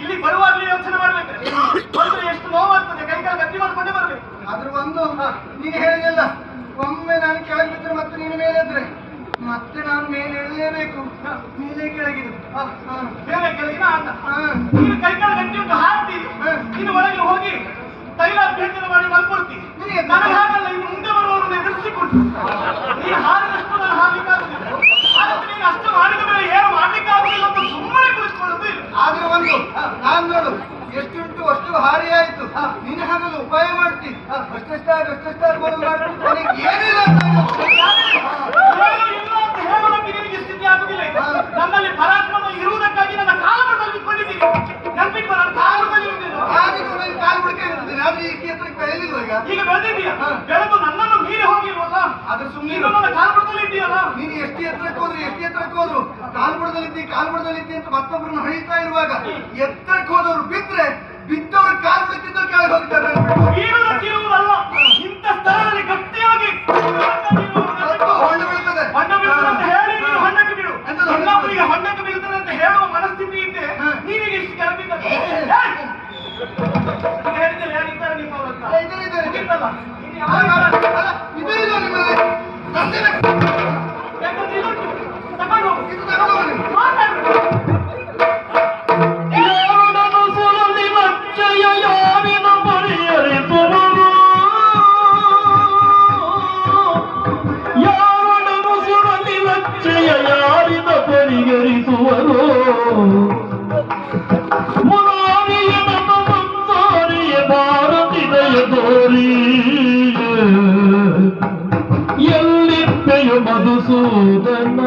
ಇಲ್ಲಿ ಬರುವಾಗಲೇ ಯೋಚನೆ ಮಾಡ್ಬೇಕು. ಎಷ್ಟು ನೋವಾಗ್ತದೆ, ಕೈಕಾಲು ಗಟ್ಟಿ ಮಾಡ್ಕೊಂಡೇ ಬರ್ಬೇಕು. ಅದ್ರ ಒಂದು ನೀನು ಹೇಳಿದಲ್ಲ, ಒಮ್ಮೆ ನಾನು ಕೆಳಗೆ ಬಿದ್ದರೆ ಮತ್ತೆ ನೀನು ಮೇಲೆ ಇದ್ರೆ ಮತ್ತೆ ನಾನು ಮೇಲೆ ಎಳಲೇಬೇಕು. ಮೇಲೆ ಕೆಳಗಿದೆ ಮೇಲೆ ಕೆಳಗಿನ ಅಂತ ನೀನು ಕೈಕಾಲು ಗಟ್ಟಿ ಉಂಟು ಹಾಕ್ತೀನಿ. ನೀನು ಒಳಗೆ ಹೋಗಿ ತೈಲಾಭ್ಯಂಜನ ಮಾಡಿ ಮಲ್ಕೊಳ್ತೀನಿ. ನನಗೆ ಹಾಗಲ್ಲ, ಇನ್ನು ಮುಂದೆ ಬರುವವರನ್ನು ಎದುರಿಸಿಕೊಂಡು ನೀನು ಹಾರಿದಷ್ಟು ನಾನು ಹಾರ್ಲಿಕ್ಕಾಗುದಿಲ್ಲ. ಹಾಗಾದ್ರೆ ನೀನು ಅಷ್ಟು ಮಾಡಿದ ಮೇಲೆ ಏನು ಮಾಡ್ಲಿಕ್ಕಾಗುದಿಲ್ಲ ಅಂತ ಸುಮ್ಮನೆ ಕುಳಿತುಕೊಳ್ಳೋದು ಇಲ್ಲ. ಆದ್ರೆ ಒಂದು ನಾನು ನೋಡು ಎಷ್ಟುಂಟು ಅಷ್ಟು ಹಾರಿ ಆಯ್ತು. ನಿನ್ನ ಹಾಗಲ್ಲ ಉಪಾಯ ಮಾಡ್ತೀನಿ. ಅಷ್ಟೆಷ್ಟಾರು ಬರೋದು ಮಾಡ್ಕೊಂಡು ಏನಿಲ್ಲ ಸ್ಥಿತಿ ಆಗುದಿಲ್ಲ. ನನ್ನಲ್ಲಿ ಪರಾಕ್ರಮ ಇರುವುದಕ್ಕಾಗಿ ನನ್ನ ಕಾಲದಲ್ಲಿ ನಿಂತ್ಕೊಂಡಿದ್ದೀನಿ. ನೆನಪಿಟ್ಟು ನನ್ನ ಕಾಲದಲ್ಲಿ ಕಾಲು ಬಿಡ್ಕೆ ಇರ್ತದೆ. ಆದ್ರೆ ಈ ಕ್ಷೇತ್ರಕ್ಕೆ ಬೆಳೆದಿಲ್ವ ಈಗ ಬೆಳೆದಿದ್ದೀಯ. ಬೆಳೆದು ನನ್ನನ್ನು ಮೀರಿ ಹೋಗಿಲ್ವಲ್ಲ. ಅದ್ರ ಸುಮ್ಮನೆ ನನ್ನ ಕಾಲ್ಬುಡದಲ್ಲಿ ಇದ್ದೀಯಲ್ಲ. ನೀನು ಎಷ್ಟು ಎತ್ತರಕ್ಕೆ ಹೋದ್ರು ಕಾಲ್ಬುಡದಲ್ಲಿದ್ದಿ ಅಂತ ಮತ್ತೊಬ್ಬರನ್ನು ಹೊಳಿತಾ ಇರುವಾಗ ಎತ್ತರಕ್ಕೆ ಹೋದವರು ಬಿದ್ರೆ ಬಿದ್ದವರು ಕಾಲು ಬಿಟ್ಟಿದ್ದು ಕೆಳಗೆ ಹೋಗ್ತಾರೆ. ಬೀಳುವುದಲ್ಲ, ಇಂಥ ಸ್ಥಳದಲ್ಲಿ ಗಟ್ಟಿಯಾಗಿ ಹೊಂಡ ಬೀಳ್ತದೆ ಅಂತ ಹೇಳಿ ನೀನು ಹೊಂಡಕ್ಕೆ ಬೀಳು. ಇನ್ನೊಬ್ಬರಿಗೆ ಹೊಂಡಕ್ಕೆ ಬೀಳ್ತದೆ ಅಂತ ಹೇಳುವ ಮನಸ್ಥಿತಿ ಇದ್ದೆ ನೀನೀಗ ಇಷ್ಟು ಕೆಳಬಿದ್ದ ಹೇಳಿದ್ದೇನೆ. ಯಾರಿದ್ದಾರೆ ನಿಮ್ಮವರಂತ ಎಲ್ಲಿದ್ದೆಯು ಮಧುಸೂದನ